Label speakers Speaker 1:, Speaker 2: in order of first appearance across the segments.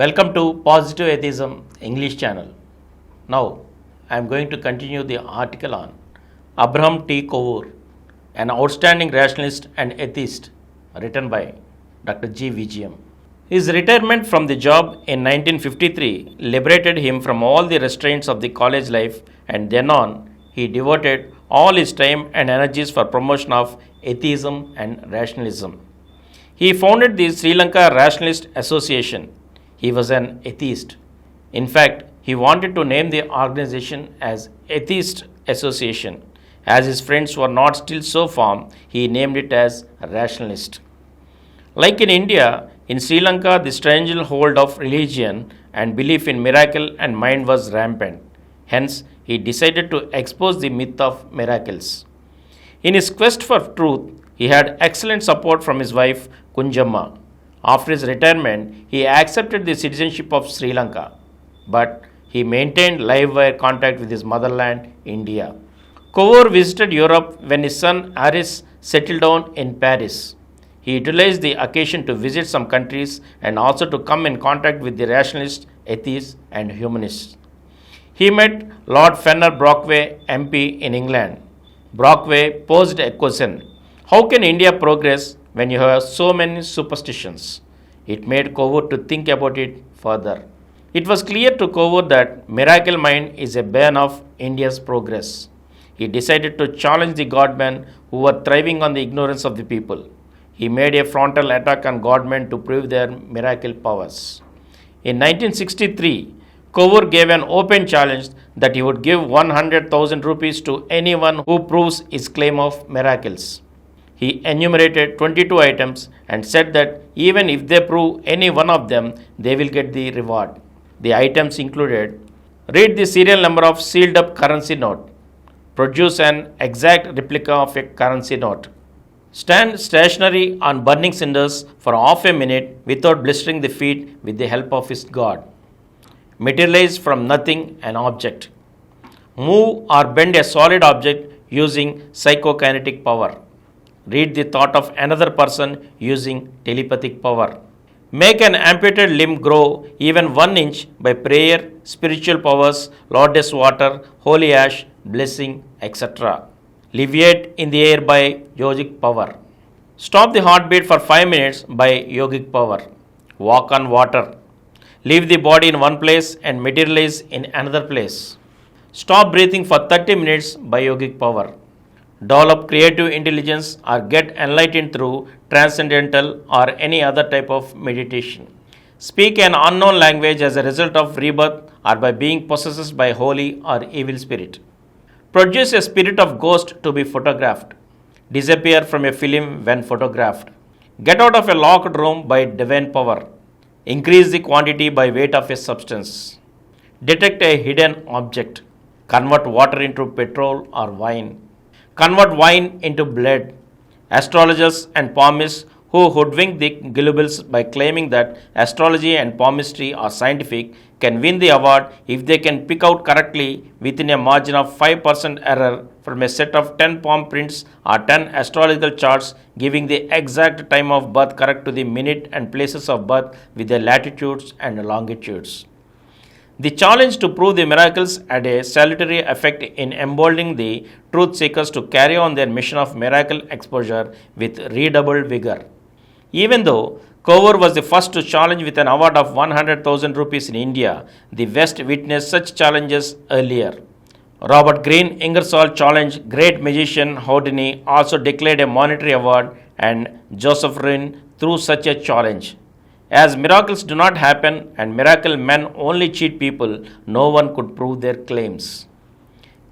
Speaker 1: Welcome to Positive Atheism English channel. Now, I am going to continue the article on Abraham T. Kovoor, an outstanding rationalist and atheist, written by Dr. G. Vijayam. His retirement from the job in 1953 liberated him from all the restraints of the college life, and then on, he devoted all his time and energies for promotion of atheism and rationalism. He founded the Sri Lanka Rationalist Association. He was an atheist. In fact, he wanted to name the organization as Atheist Association. As his friends were not still so firm, he named it as Rationalist. Like in India, in Sri Lanka, the stranglehold of religion and belief in miracle and mind was rampant. Hence, he decided to expose the myth of miracles. In his quest for truth, he had excellent support from his wife Kunjamma. After his retirement, he accepted the citizenship of Sri Lanka, but he maintained live wire contact with his motherland, India. Kovoor visited Europe when his son Aris settled down in Paris. He utilized the occasion to visit some countries and also to come in contact with the rationalists, atheists, and humanists. He met Lord Fenner Brockway, MP in England. Brockway posed a question: how can India progress when you have so many superstitions? It made Kovoor to think about it further. It was clear to Kovoor that miracle mind is a bane of India's progress. He decided to challenge the godmen who were thriving on the ignorance of the people. He made a frontal attack on godmen to prove their miracle powers. In 1963, Kovoor gave an open challenge that he would give 100,000 rupees to anyone who proves his claim of miracles. He enumerated 22 items and said that even if they prove any one of them, they will get the reward. The items included: read the serial number of sealed up currency note, produce an exact replica of a currency note, stand stationary on burning cinders for half a minute without blistering the feet with the help of his god, materialize from nothing an object, move or bend a solid object using psychokinetic power, read the thought of another person using telepathic power, make an amputated limb grow even 1 inch by prayer, spiritual powers, lotus water, holy ash, blessing, etc. Leviate in the air by yogic power. Stop the heartbeat for 5 minutes by yogic power. Walk on water. Leave the body in one place and materialize in another place. Stop breathing for 30 minutes by yogic power. Develop creative intelligence or get enlightened through transcendental or any other type of meditation. Speak an unknown language as a result of rebirth or by being possessed by holy or evil spirit. Produce a spirit of ghost to be photographed. Disappear from a film when photographed. Get out of a locked room by divine power. Increase the quantity by weight of a substance. Detect a hidden object. Convert water into petrol or wine. Convert wine into blood. Astrologers and palmists who hoodwink the gullibles by claiming that astrology and palmistry are scientific can win the award if they can pick out correctly within a margin of 5% error from a set of 10 palm prints or 10 astrological charts giving the exact time of birth correct to the minute and places of birth with their latitudes and longitudes. The challenge to prove the miracles had a salutary effect in emboldening the truth seekers to carry on their mission of miracle exposure with redoubled vigor. Even though Kovoor was the first to challenge with an award of 100,000 rupees in India, the West witnessed such challenges earlier. Robert Greene Ingersoll challenged great magician Houdini, also declared a monetary award, and Joseph Rhine threw such a challenge. As miracles do not happen and miracle men only cheat people, no one could prove their claims.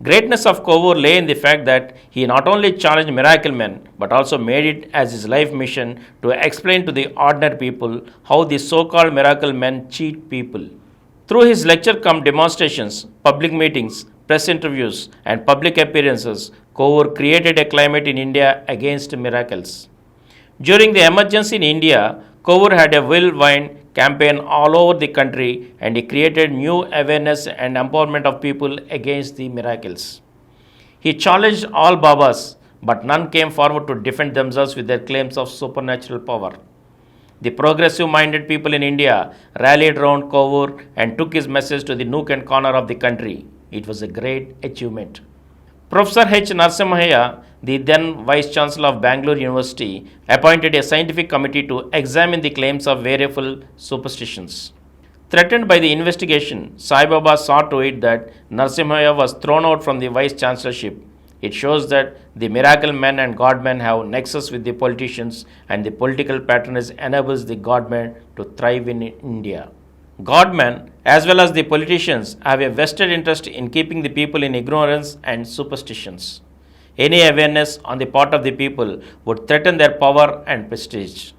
Speaker 1: Greatness of Kovoor lay in the fact that he not only challenged miracle men but also made it as his life mission to explain to the ordinary people how the so-called miracle men cheat people. Through his lecture cum demonstrations, public meetings, press interviews, and public appearances, Kovoor created a climate in India against miracles. During the emergency in India, Kovoor had a whirlwind campaign all over the country and he created new awareness and empowerment of people against the miracles. He challenged all Babas, but none came forward to defend themselves with their claims of supernatural power. The progressive-minded people in India rallied around Kovur and took his message to the nook and corner of the country. It was a great achievement. Professor H. Narasimhaya, the then Vice Chancellor of Bangalore University, appointed a scientific committee to examine the claims of variable superstitions. Threatened by the investigation, Sai Baba saw to it that Narasimhaya was thrown out from the Vice Chancellorship. It shows that the miracle men and godmen have nexus with the politicians, and the political patronage enables the godmen to thrive in India. Godmen, as well as the politicians, have a vested interest in keeping the people in ignorance and superstitions. Any awareness on the part of the people would threaten their power and prestige.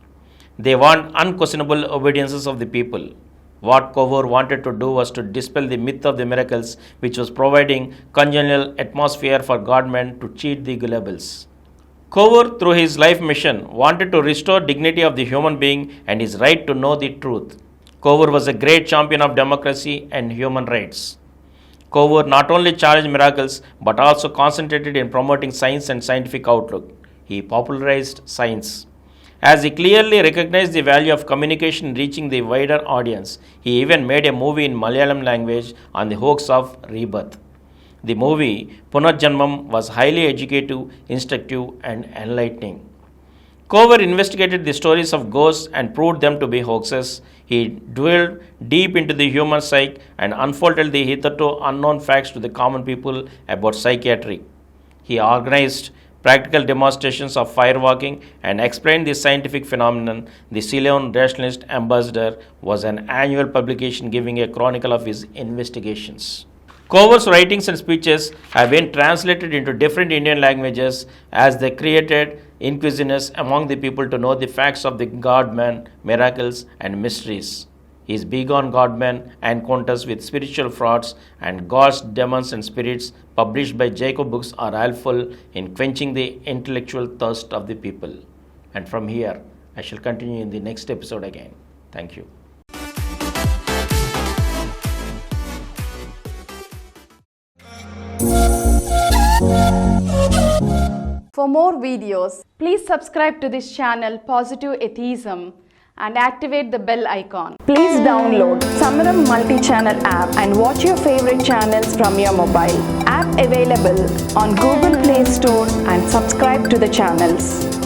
Speaker 1: They want unquestionable obediences of the people. What Kovur wanted to do was to dispel the myth of the miracles, which was providing congenial atmosphere for godmen to cheat the gullibles. Kovur, through his life mission, wanted to restore dignity of the human being and his right to know the truth. Kovur was a great champion of democracy and human rights. Kovur not only challenged miracles but also concentrated in promoting science and scientific outlook. He popularized science. As he clearly recognized the value of communication reaching the wider audience, he even made a movie in Malayalam language on the hoax of rebirth. The movie Punarjanmam was highly educative, instructive, and enlightening. Kovur investigated the stories of ghosts and proved them to be hoaxes. He dwelled deep into the human psyche and unfolded the hitherto unknown facts to the common people about psychiatry. He organized practical demonstrations of firewalking and explained the scientific phenomenon. The Ceylon Rationalist Ambassador was an annual publication giving a chronicle of his investigations. Kovur's writings and speeches have been translated into different Indian languages as they created inquisitiveness among the people to know the facts of the God-man, miracles, and mysteries. His Begone God-man encounters with spiritual frauds and gods, demons, and spirits published by Jacob Books are helpful in quenching the intellectual thirst of the people. And from here, I shall continue in the next episode again. Thank you.
Speaker 2: For more videos, please subscribe to this channel Positive Atheism and activate the bell icon. Please download Samaram Multi-Channel app and watch your favorite channels from your mobile. App available on Google Play Store and subscribe to the channels.